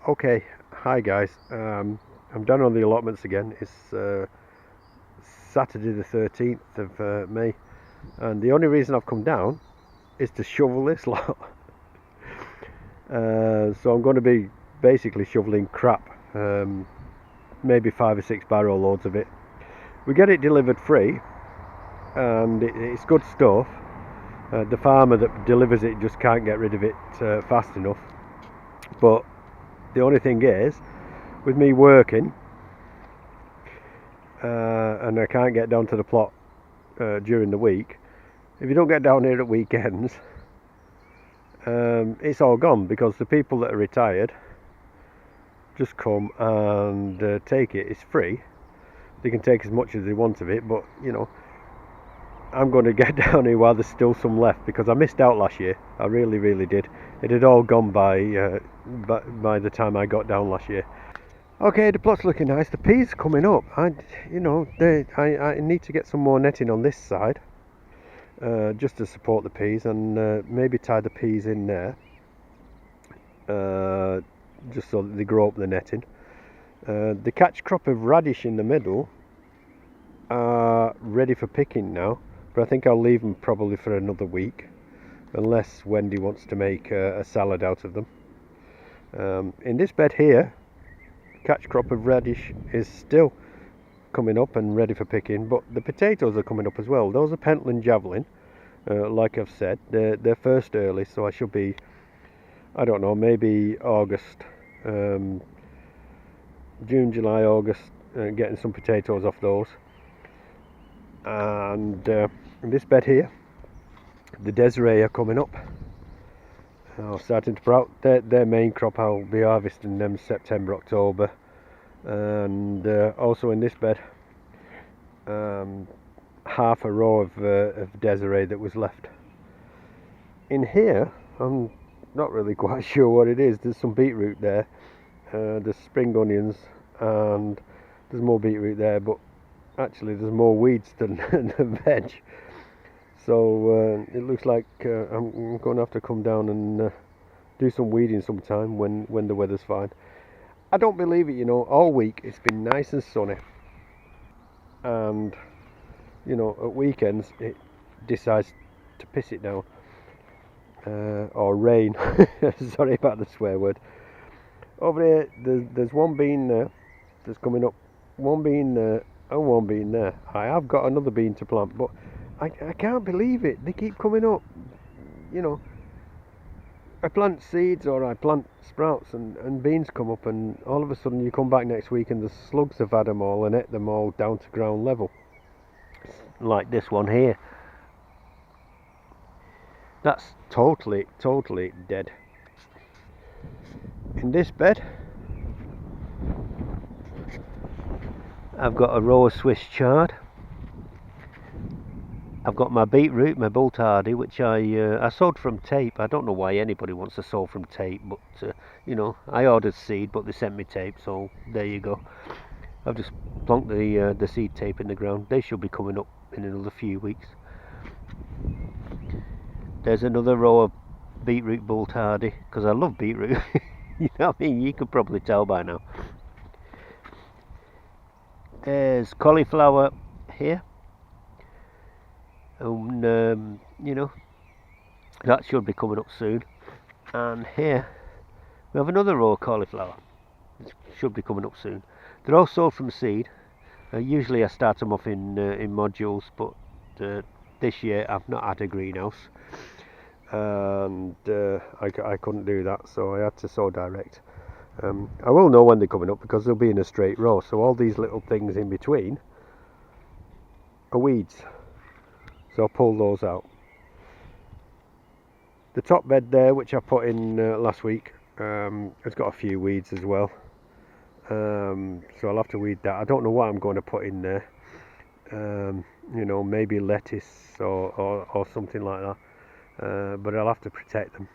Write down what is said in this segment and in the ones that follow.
Okay, hi guys. I'm down on the allotments again. It's Saturday the 13th of May, and the only reason I've come down is to shovel this lot. So I'm going to be basically shoveling crap, maybe 5 or 6 barrow loads of it. We get it delivered free, and it's good stuff. The farmer that delivers it just can't get rid of it fast enough. But the only thing is, with me working, and I can't get down to the plot during the week. If you don't get down here at weekends, it's all gone because the people that are retired just come and take it. It's free. They can take as much as they want of it, but I'm going to get down here while there's still some left because I missed out last year. I really did. It had all gone by the time I got down last year. Okay, the plot's looking nice. The peas coming up. I need to get some more netting on this side, just to support the peas, and maybe tie the peas in there, just so that they grow up the netting. The catch crop of radish in the middle are ready for picking now, but I think I'll leave them probably for another week, unless Wendy wants to make a salad out of them. In this bed here, catch crop of radish is still coming up and ready for picking, but the potatoes are coming up as well. Those are Pentland Javelin, like I've said. They're first early, so I should be, I don't know, maybe August, June, July, August, getting some potatoes off those. And in this bed here, the Desiree are coming up. Starting to sprout. Their main crop, I'll be harvesting them September, October. And also in this bed, half a row of Desiree that was left. In here, I'm not really quite sure what it is. There's some beetroot there, there's spring onions, and there's more beetroot there, but actually there's more weeds than veg. So it looks like I'm going to have to come down and do some weeding sometime when the weather's fine. I don't believe it, all week it's been nice and sunny, and at weekends it decides to piss it down, or rain. Sorry about the swear word. Over here there's one bean there that's coming up, one bean there and one bean there. I have got another bean to plant, but I can't believe it. They keep coming up. I plant seeds or I plant sprouts and beans come up, and all of a sudden you come back next week and the slugs have had them all and ate them all down to ground level. Like this one here. That's totally dead. In this bed, I've got a row of Swiss chard. I've got my beetroot, my Bull Tardy, which I sowed from tape. I don't know why anybody wants to sow from tape, but I ordered seed, but they sent me tape, so there you go. I've just plonked the seed tape in the ground. They should be coming up in another few weeks. There's another row of beetroot Bull Tardy, because I love beetroot. You know what I mean? You could probably tell by now. There's cauliflower here. And that should be coming up soon. And here we have another row of cauliflower. It should be coming up soon. They're all sold from seed. Usually I start them off in modules, but this year I've not had a greenhouse, and I couldn't do that, so I had to sow direct. I will know when they're coming up because they'll be in a straight row, so all these little things in between are weeds, so I'll pull those out. The top bed there, which I put in last week, has got a few weeds as well, so I'll have to weed that. I don't know what I'm going to put in there. Maybe lettuce or something like that, but I'll have to protect them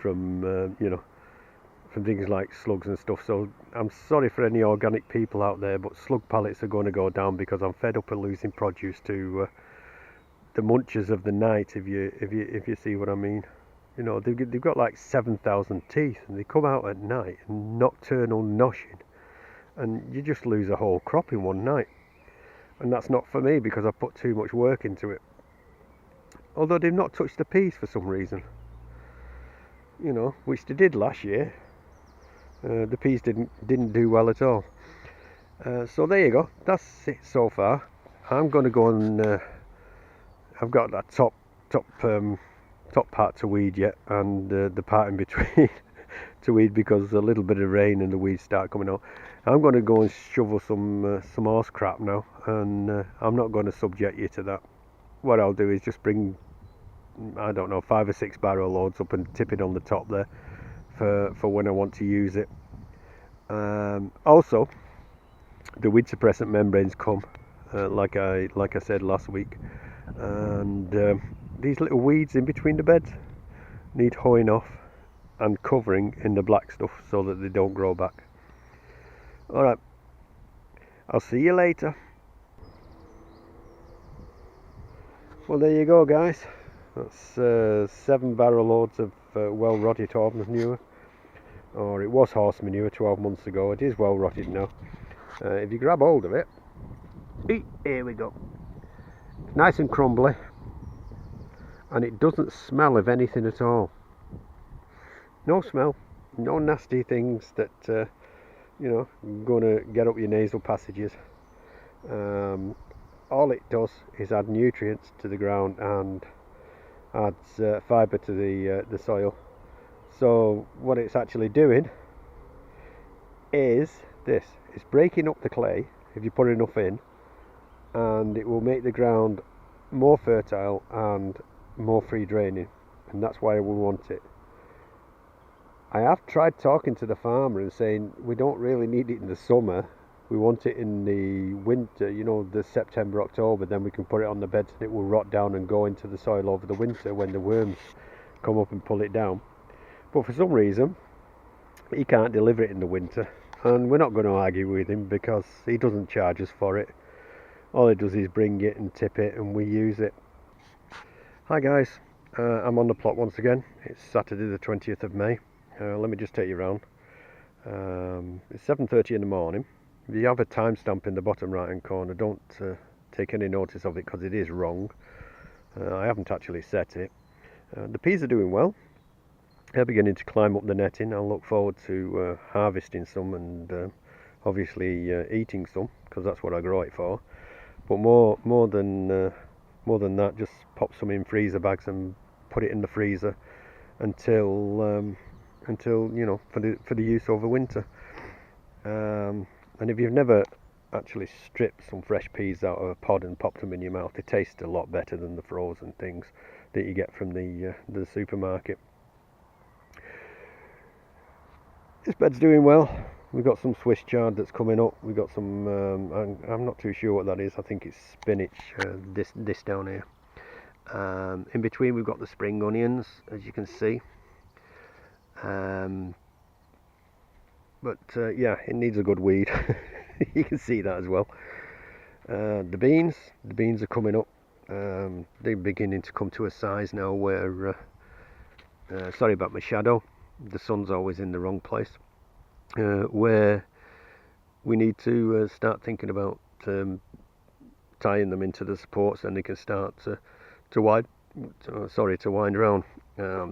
from things like slugs and stuff. So I'm sorry for any organic people out there, but slug pallets are going to go down because I'm fed up of losing produce to the munchers of the night, if you see what I mean. You know, they've got like 7,000 teeth, and they come out at night, nocturnal noshing, and you just lose a whole crop in one night. And that's not for me because I put too much work into it. Although they've not touched the peas for some reason, you know, which they did last year. The peas didn't do well at all. So there you go. That's it so far. I'm going to go and I've got that top part to weed yet, and the part in between to weed because a little bit of rain and the weeds start coming out. I'm going to go and shovel some horse crap now, and I'm not going to subject you to that. What I'll do is just bring, I don't know, 5 or 6 barrow loads up and tip it on the top there for when I want to use it. Also, the weed suppressant membranes come, like I said last week, and these little weeds in between the beds need hoeing off and covering in the black stuff so that they don't grow back. Alright, I'll see you later. Well, there you go, guys. That's 7 barrow loads of well rotted horse manure, or it was horse manure 12 months ago. It is well rotted now. If you grab hold of it, here we go. It's nice and crumbly, and it doesn't smell of anything at all. No smell, no nasty things that you know, going to get up your nasal passages. All it does is add nutrients to the ground and adds fibre to the soil. So what it's actually doing is this: it's breaking up the clay if you put enough in, and it will make the ground more fertile and more free draining, and that's why we want it. I have tried talking to the farmer and saying we don't really need it in the summer, we want it in the winter, you know, the September, October, then we can put it on the beds and it will rot down and go into the soil over the winter when the worms come up and pull it down. But for some reason he can't deliver it in the winter, and we're not going to argue with him because he doesn't charge us for it. All he does is bring it and tip it and we use it. Hi guys, I'm on the plot once again. It's Saturday the 20th of May. Let me just take you around. It's 7:30 in the morning. If you have a timestamp in the bottom right hand corner, don't take any notice of it because it is wrong. I haven't actually set it. The peas are doing well. They're beginning to climb up the netting. I'll look forward to harvesting some and obviously eating some, because that's what I grow it for. But more than that, just pop some in freezer bags and put it in the freezer until you know, for the use over winter. And if you've never actually stripped some fresh peas out of a pod and popped them in your mouth, they taste a lot better than the frozen things that you get from the supermarket. This bed's doing well. We've got some Swiss chard that's coming up. We've got some I'm not too sure what that is. I think it's spinach, this down here. In between we've got the spring onions, as you can see. But yeah, it needs a good weed. You can see that as well. The beans are coming up. They're beginning to come to a size now where sorry about my shadow, the sun's always in the wrong place, where we need to start thinking about tying them into the supports, and they can start to wind around.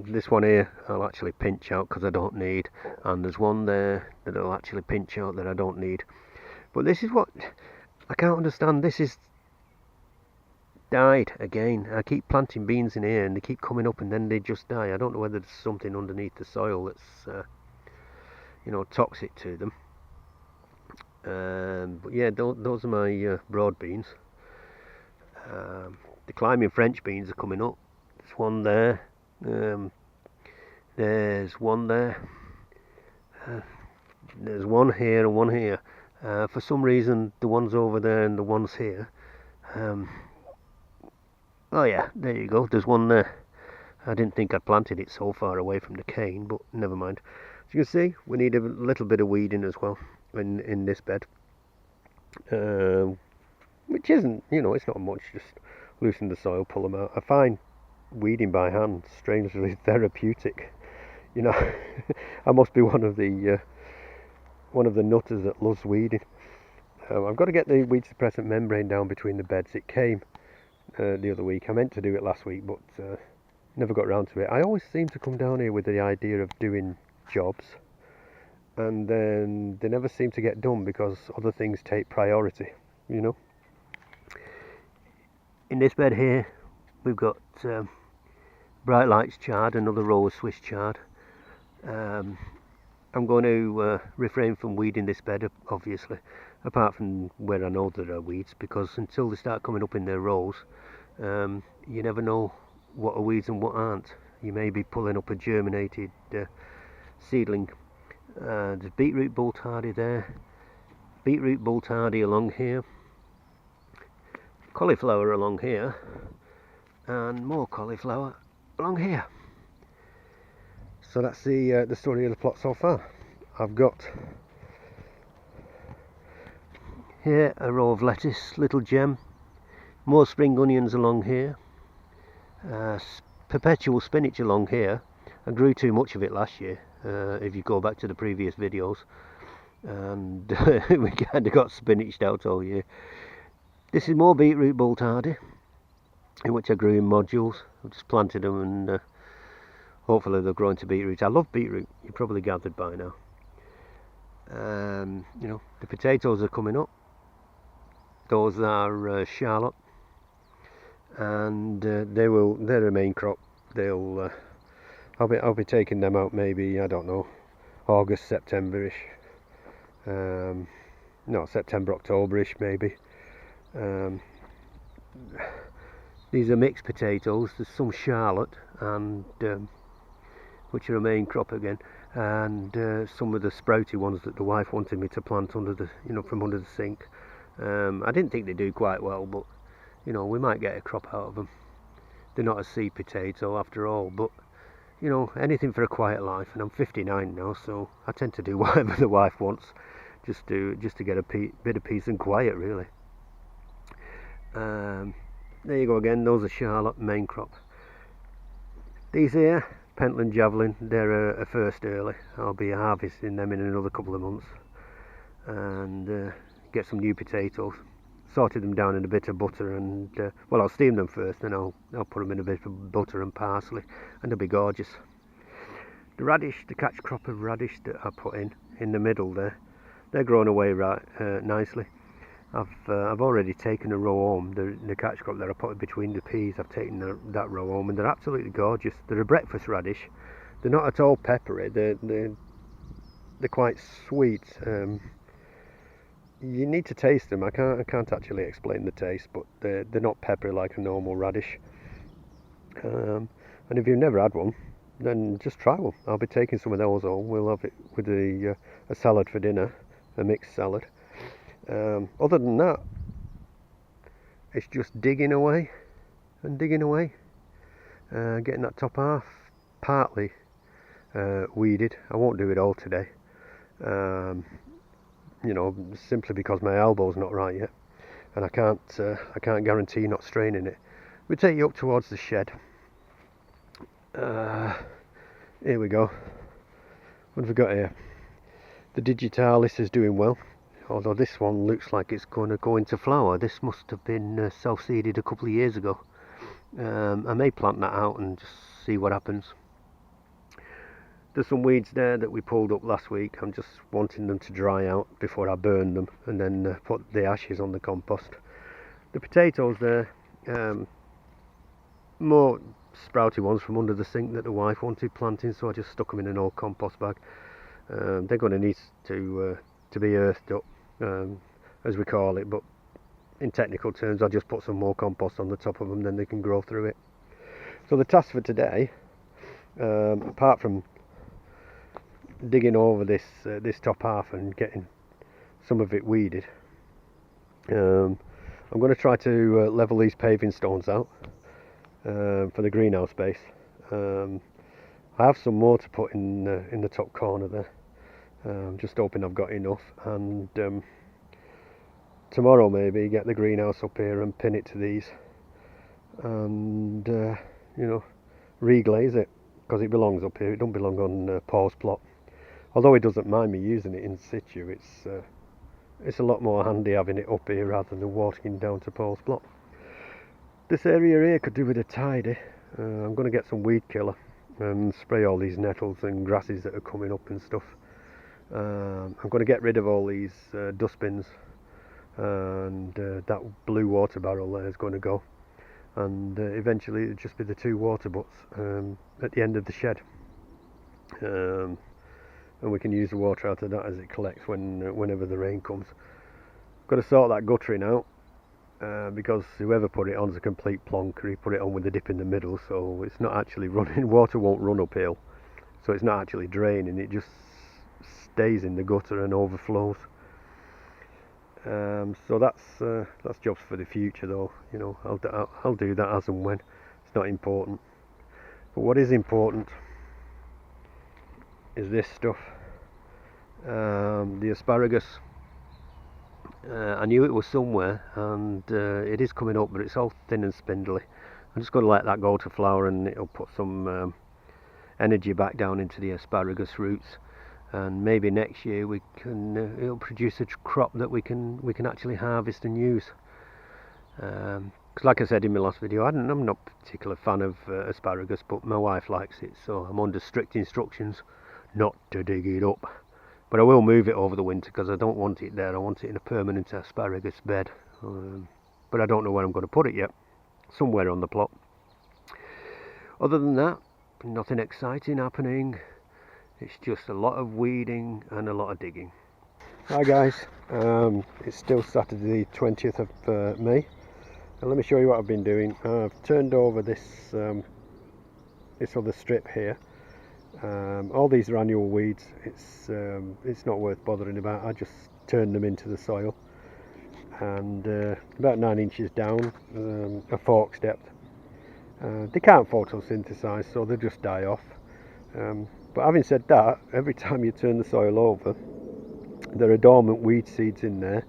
This one here I'll actually pinch out because I don't need, and there's one there that I'll actually pinch out that I don't need. But this is what I can't understand. This is died again. I keep planting beans in here and they keep coming up and then they just die. I don't know whether there's something underneath the soil that's you know, toxic to them. But yeah, those are my broad beans. The climbing French beans are coming up. There's one there. There's one there. There's one here and one here. For some reason, the ones over there and the ones here. Oh yeah, there you go. There's one there. I didn't think I'd planted it so far away from the cane, but never mind. As you can see, we need a little bit of weeding as well in this bed. Which isn't, you know, it's not much. Just loosen the soil, pull them out. I find weeding by hand strangely therapeutic. You know, I must be one of the nutters that loves weeding. I've got to get the weed suppressant membrane down between the beds. It came the other week. I meant to do it last week, but never got round to it. I always seem to come down here with the idea of doing jobs, and then they never seem to get done because other things take priority, you know. In this bed here, we've got Bright Lights chard, another row of Swiss chard. I'm going to refrain from weeding this bed, obviously, apart from where I know there are weeds, because until they start coming up in their rows, you never know what are weeds and what aren't. You may be pulling up a germinated seedling. There's beetroot bolt hardy there, beetroot bolt hardy along here, cauliflower along here, and more cauliflower along here. So that's the story of the plot so far. I've got here a row of lettuce, little gem, more spring onions along here, perpetual spinach along here. I grew too much of it last year, if you go back to the previous videos, and we kind of got spinached out all year. This is more beetroot bolt hardy, which I grew in modules. I've just planted them, and hopefully they'll grow into beetroot. I love beetroot, you probably gathered by now. You know, the potatoes are coming up. Those are Charlotte, and they're a main crop. They'll I'll be taking them out maybe, I don't know, August, September-ish. No, September, October-ish maybe. These are mixed potatoes. There's some Charlotte, and which are a main crop again, and some of the sprouty ones that the wife wanted me to plant under the, you know, from under the sink. I didn't think they do quite well, but you know, we might get a crop out of them. They're not a seed potato after all, but you know, anything for a quiet life. And I'm 59 now, so I tend to do whatever the wife wants, just to get a bit of peace and quiet, really. There you go again. Those are Charlotte, main crop. These here, Pentland Javelin, they're a first early. I'll be harvesting them in another couple of months, and get some new potatoes. Sorted them down in a bit of butter, and well, I'll steam them first, then I'll put them in a bit of butter and parsley, and they'll be gorgeous. The radish, the catch crop of radish that I put in the middle there, they're growing away right nicely. I've already taken a row home. The catch crop that I put between the peas, I've taken that row home, and they're absolutely gorgeous. They're a breakfast radish. They're not at all peppery. They're quite sweet. You need to taste them. I can't actually explain the taste, but they're not peppery like a normal radish. And if you've never had one, then just try one. I'll be taking some of those home. We'll have it with a salad for dinner, a mixed salad. Other than that, it's just digging away and digging away, getting that top half partly weeded. I won't do it all today, you know, simply because my elbow's not right yet, and I can't guarantee not straining it. We take you up towards the shed. Here we go. What have we got here? The digitalis is doing well, although this one looks like it's going to go into flower. This must have been self-seeded a couple of years ago. I may plant that out and just see what happens. There's some weeds there that we pulled up last week. I'm just wanting them to dry out before I burn them, and then put the ashes on the compost. The potatoes there, more sprouty ones from under the sink that the wife wanted planting, so I just stuck them in an old compost bag. They're going to need to be earthed up, as we call it, but in technical terms I just put some more compost on the top of them, then they can grow through it. So the task for today, apart from digging over this top half and getting some of it weeded, I'm going to try to level these paving stones out for the greenhouse space. I have some more to put in the top corner there. I'm just hoping I've got enough, and tomorrow maybe get the greenhouse up here and pin it to these, and reglaze it, because it belongs up here. It don't belong on Paul's plot. Although he doesn't mind me using it in situ, it's a lot more handy having it up here rather than walking down to Paul's plot. This area here could do with a tidy. I'm going to get some weed killer and spray all these nettles and grasses that are coming up and stuff. I'm going to get rid of all these dustbins, and that blue water barrel there is going to go, and eventually it'll just be the 2 water butts at the end of the shed, and we can use the water out of that as it collects whenever the rain comes. Got to sort that guttering out, because whoever put it on is a complete plonker. He put it on with a dip in the middle, so it's not actually running. Water won't run uphill, so it's not actually draining. It just stays in the gutter and overflows. So that's jobs for the future, though. I'll do that as and when. It's not important. But what is important is this stuff, the asparagus. I knew it was somewhere, and it is coming up, but it's all thin and spindly. I'm just going to let that go to flower, and it'll put some energy back down into the asparagus roots, and maybe next year we can it'll produce a crop that we can actually harvest and use. Because like I said in my last video, I'm not a particular fan of asparagus, but my wife likes it, so I'm under strict instructions not to dig it up. But I will move it over the winter, because I don't want it there. I want it in a permanent asparagus bed. But I don't know where I'm going to put it yet. Somewhere on the plot. Other than that, nothing exciting happening. It's just a lot of weeding and a lot of digging. Hi guys, it's still Saturday the 20th of May. And let me show you what I've been doing. I've turned over this other strip here. All these are annual weeds. It's not worth bothering about. I just turn them into the soil, and about 9 inches down, a fork's depth. They can't photosynthesize, so they just die off. But having said that, every time you turn the soil over, there are dormant weed seeds in there,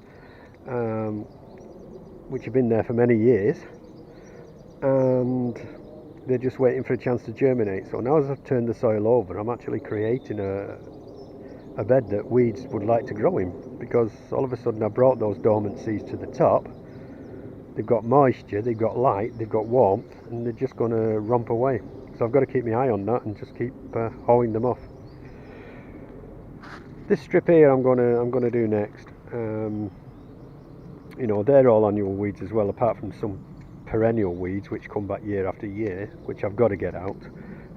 which have been there for many years, and they're just waiting for a chance to germinate. So now as I've turned the soil over, I'm actually creating a bed that weeds would like to grow in, because all of a sudden I brought those dormant seeds to the top. They've got moisture, they've got light, they've got warmth, and they're just going to romp away. So I've got to keep my eye on that and just keep hoeing them off. This strip here I'm going to do next. They're all annual weeds as well, apart from some perennial weeds which come back year after year, which I've got to get out.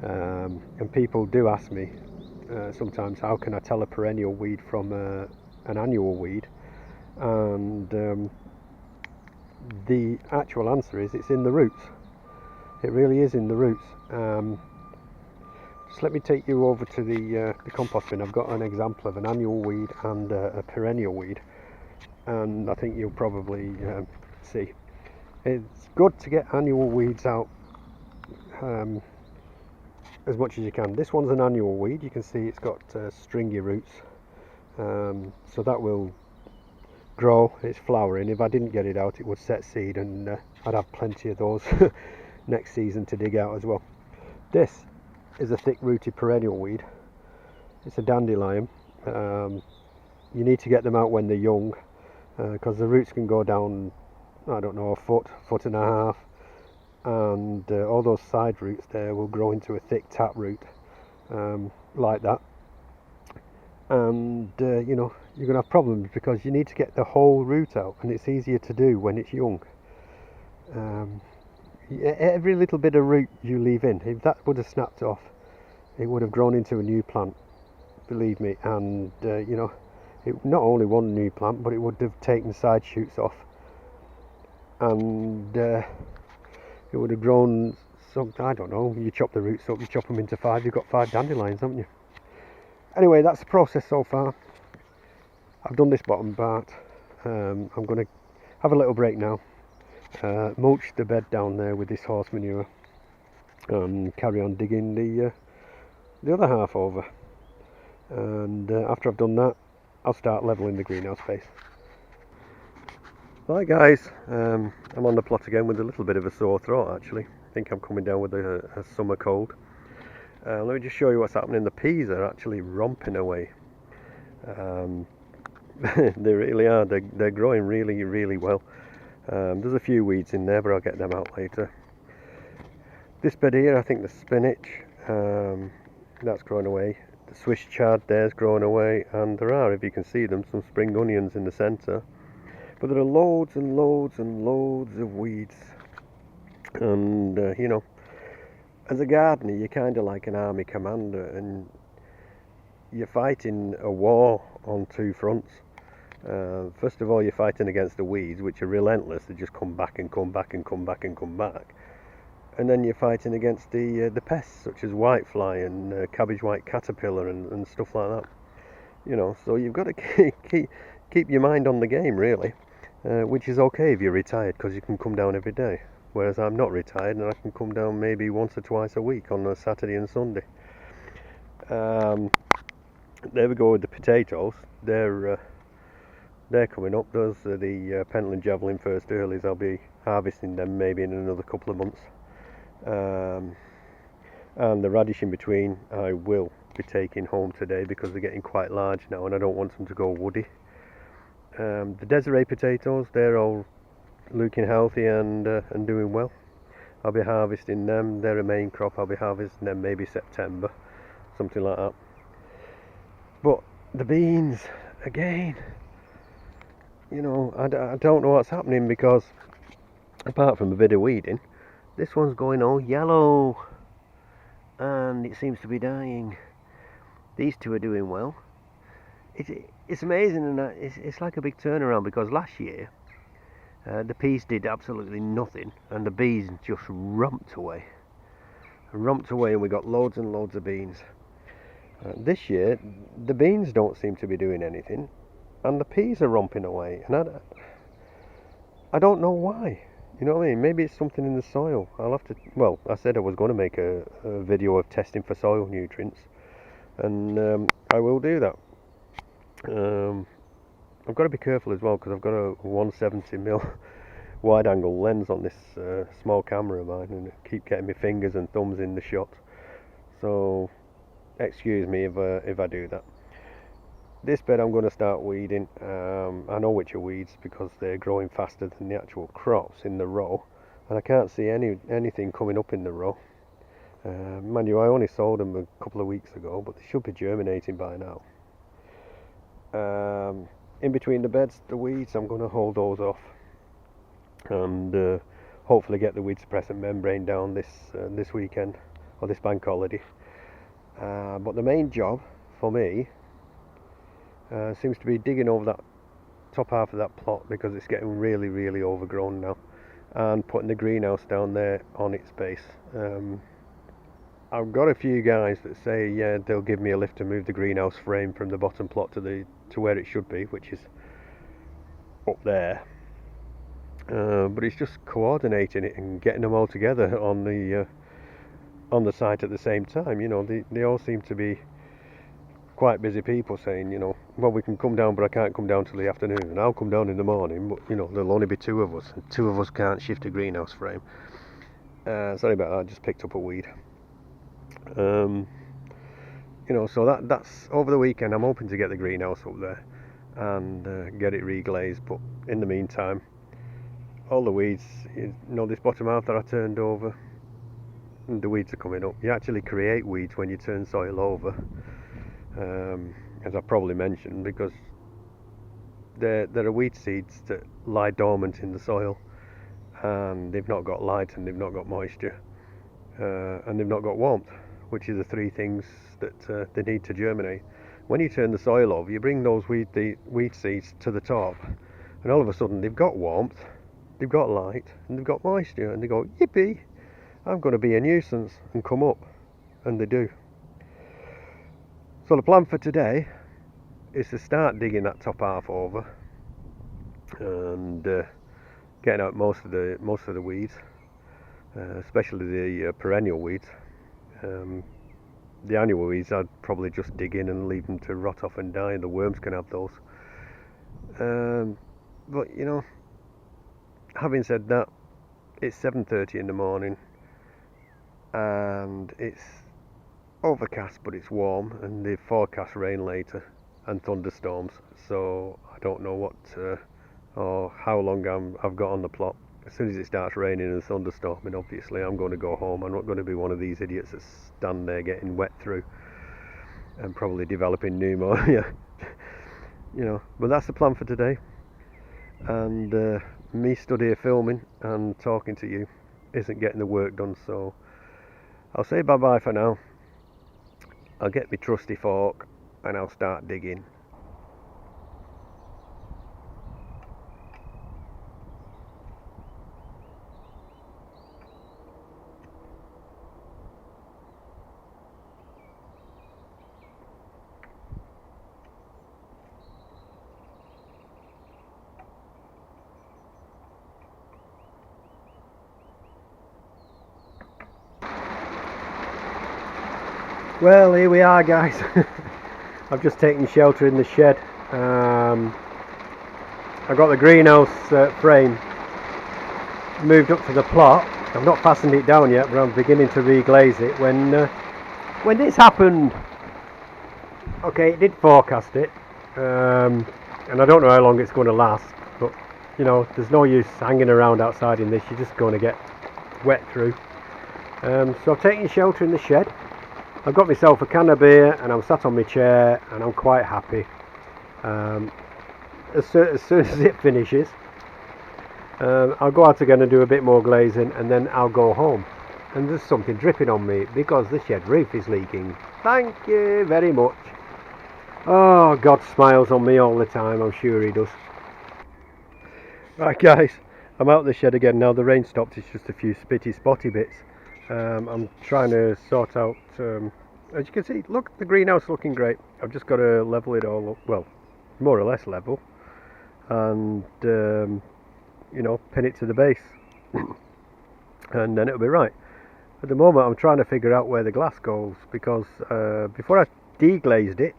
And people do ask me sometimes, how can I tell a perennial weed from an annual weed? And the actual answer is it's in the roots. It really is in the roots. Just let me take you over to the compost bin. I've got an example of an annual weed and a perennial weed, and I think you'll probably see. It's good to get annual weeds out as much as you can. This one's an annual weed. You can see it's got stringy roots, so that will grow. It's flowering. If I didn't get it out, it would set seed, and I'd have plenty of those next season to dig out as well. This is a thick-rooted perennial weed. It's a dandelion. You need to get them out when they're young, because the roots can go down, I don't know, a foot and a half, and all those side roots there will grow into a thick tap root, like that. And you're going to have problems, because you need to get the whole root out, and it's easier to do when it's young. Every little bit of root you leave in, if that would have snapped off, it would have grown into a new plant, believe me. And it not only one new plant, but it would have taken side shoots off, and it would have grown some, I don't know, you chop the roots up, you chop them into 5, you've got 5 dandelions, haven't you? Anyway, that's the process so far. I've done this bottom part. I'm going to have a little break now, mulch the bed down there with this horse manure, and carry on digging the other half over. And after I've done that, I'll start levelling the greenhouse space. Right guys, I'm on the plot again with a little bit of a sore throat actually. think I'm coming down with a summer cold. Let me just show you what's happening. The peas are actually romping away. They really are. They're growing really, really well. There's a few weeds in there, but I'll get them out later. This bed here, I think the spinach, that's growing away. The Swiss chard there's growing away, and there are, if you can see them, some spring onions in the centre. But there are loads and loads and loads of weeds. And, you know, as a gardener, you're kind of like an army commander, and you're fighting a war on two fronts. First of all, you're fighting against the weeds, which are relentless. They just come back and come back and come back and come back. And then you're fighting against the pests, such as whitefly and cabbage white caterpillar and stuff like that. You know, so you've got to keep your mind on the game, really. Which is okay if you're retired, because you can come down every day. Whereas I'm not retired, and I can come down maybe once or twice a week on a Saturday and Sunday. There we go with the potatoes. They're coming up. Those are the Pentland Javelin first earlies. I'll be harvesting them maybe in another couple of months. And the radish in between I will be taking home today because they're getting quite large now, and I don't want them to go woody. The Desiree potatoes, they're all looking healthy and doing well. I'll be harvesting them. They're a main crop. I'll be harvesting them maybe September, something like that. But the beans, again, you know, I don't know what's happening, because apart from a bit of weeding, this one's going all yellow and it seems to be dying. These two are doing well. It's amazing, and it's like a big turnaround, because last year the peas did absolutely nothing and the bees just romped away, and we got loads and loads of beans. This year the beans don't seem to be doing anything and the peas are romping away, and I don't know why. You know what I mean? Maybe it's something in the soil. I'll have to, well, I said I was going to make a video of testing for soil nutrients, and I will do that. I've got to be careful as well, because I've got a 170mm wide angle lens on this small camera of mine, and I keep getting my fingers and thumbs in the shot, so excuse me if I do that. This bed I'm going to start weeding. I know which are weeds because they're growing faster than the actual crops in the row, and I can't see anything coming up in the row. Mind you, I only sowed them a couple of weeks ago, but they should be germinating by now. In between the beds, the weeds, I'm going to hold those off and hopefully get the weed suppressant membrane down this weekend, or this bank holiday. But the main job for me seems to be digging over that top half of that plot, because it's getting really, really overgrown now, and putting the greenhouse down there on its base. I've got a few guys that say, yeah, they'll give me a lift to move the greenhouse frame from the bottom plot to where it should be, which is up there. But it's just coordinating it and getting them all together on the site at the same time. You know, they all seem to be quite busy people saying, you know, well, we can come down, but I can't come down till the afternoon, and I'll come down in the morning, but you know, there'll only be two of us, and two of us can't shift a greenhouse frame. Sorry about that, I just picked up a weed. You know, so that's over the weekend. I'm hoping to get the greenhouse up there and get it reglazed, but in the meantime, all the weeds, you know, this bottom half that I turned over, the weeds are coming up. You actually create weeds when you turn soil over, as I probably mentioned, because there are weed seeds that lie dormant in the soil, and they've not got light, and they've not got moisture, and they've not got warmth, which are the three things that they need to germinate. When you turn the soil over, you bring those weed seeds to the top, and all of a sudden they've got warmth, they've got light, and they've got moisture, and they go, yippee, I'm going to be a nuisance, and come up, and they do. So the plan for today is to start digging that top half over and getting out most of the weeds, especially the perennial weeds. The annual weeds I'd probably just dig in and leave them to rot off and die, and the worms can have those. But you know, having said that, it's 7:30 in the morning. and it's overcast but it's warm, and they forecast rain later and thunderstorms, so I don't know what or how long I've got on the plot. As soon as it starts raining and thunderstorming, obviously I'm going to go home. I'm not going to be one of these idiots that stand there getting wet through and probably developing pneumonia. But that's the plan for today, and me stood here filming and talking to you isn't getting the work done, so I'll say bye bye for now. I'll get my trusty fork and I'll start digging. Well, here we are, guys. I've just taken shelter in the shed. I've got the greenhouse frame moved up to the plot. I've not fastened it down yet, but I'm beginning to reglaze it. When this happened, okay, it did forecast it, and I don't know how long it's going to last, but there's no use hanging around outside in this. You're just going to get wet through. So I've taken shelter in the shed. I've got myself a can of beer and I'm sat on my chair and I'm quite happy. As soon as it finishes, I'll go out again and do a bit more glazing, and then I'll go home. And there's something dripping on me because the shed roof is leaking. Thank you very much. Oh, God smiles on me all the time, I'm sure he does. Right, guys, I'm out of the shed again now. The rain stopped. It's just a few spitty spotty bits. I'm trying to sort out, as you can see, look, the greenhouse looking great. I've just got to level it all up, well, more or less level, and pin it to the base and then it'll be right. At the moment I'm trying to figure out where the glass goes, because before I deglazed it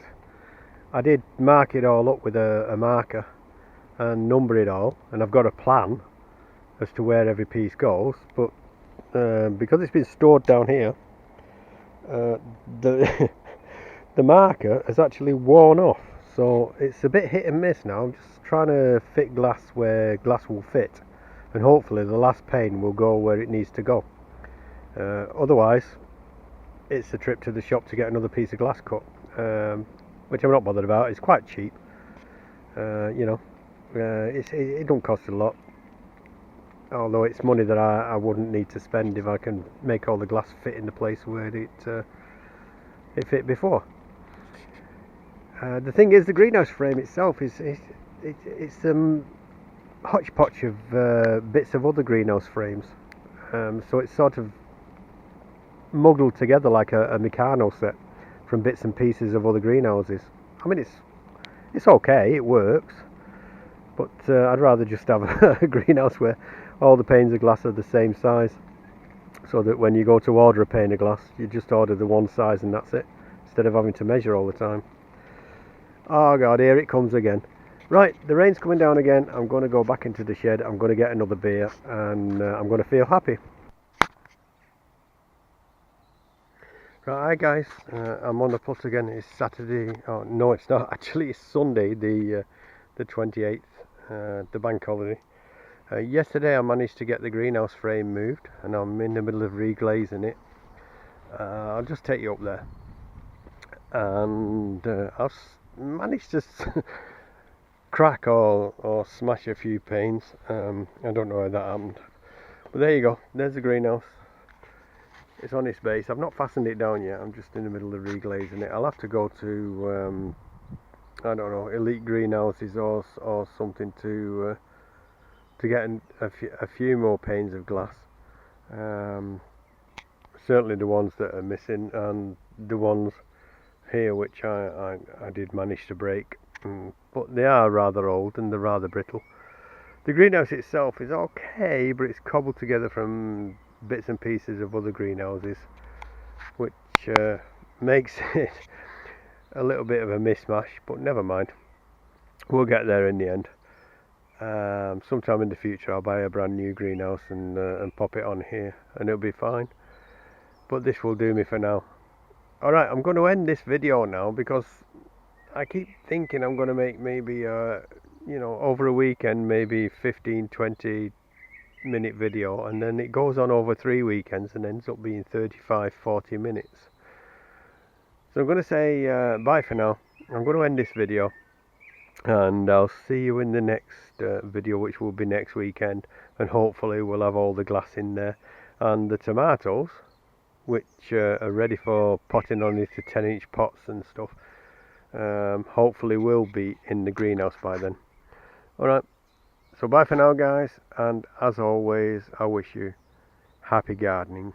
I did mark it all up with a marker and number it all, and I've got a plan as to where every piece goes, but because it's been stored down here, the the marker has actually worn off, so it's a bit hit and miss now. I'm just trying to fit glass where glass will fit, and hopefully the last pane will go where it needs to go. Otherwise it's a trip to the shop to get another piece of glass cut, which I'm not bothered about. It's quite cheap. It don't cost a lot, although it's money that I wouldn't need to spend if I can make all the glass fit in the place where it fit before. The thing is, the greenhouse frame itself it's hodgepodge of bits of other greenhouse frames, so it's sort of muddled together like a Meccano set from bits and pieces of other greenhouses. I mean, it's okay, it works, but I'd rather just have a greenhouse where all the panes of glass are the same size, so that when you go to order a pane of glass you just order the one size and that's it, instead of having to measure all the time. Oh God, here it comes again. Right, the rain's coming down again. I'm going to go back into the shed, I'm going to get another beer, and I'm going to feel happy. Right, hi guys, I'm on the plot again. It's Saturday, oh no it's not, actually it's Sunday, the 28th, the bank holiday. Yesterday I managed to get the greenhouse frame moved, and I'm in the middle of reglazing it. I'll just take you up there, and I've managed to crack or smash a few panes. I don't know how that happened, but there you go, there's the greenhouse. It's on its base. I've not fastened it down yet, I'm just in the middle of reglazing it. I'll have to go to I don't know, Elite Greenhouses or something to get a few more panes of glass. Certainly the ones that are missing, and the ones here which I did manage to break, but they are rather old and they're rather brittle. The greenhouse itself is okay, but it's cobbled together from bits and pieces of other greenhouses, which makes it a little bit of a mishmash, but never mind, we'll get there in the end. Sometime in the future I'll buy a brand new greenhouse and pop it on here and it'll be fine. but this will do me for now. Alright, I'm going to end this video now because I keep thinking I'm going to make maybe you know, over a weekend, maybe 15-20 minute video, and then it goes on over 3 weekends and ends up being 35-40 minutes. So I'm going to say bye for now. I'm going to end this video, and I'll see you in the next video, which will be next weekend, and hopefully we'll have all the glass in there, and the tomatoes, which are ready for potting on into 10-inch pots and stuff, hopefully will be in the greenhouse by then. Alright, so bye for now guys, and as always I wish you happy gardening.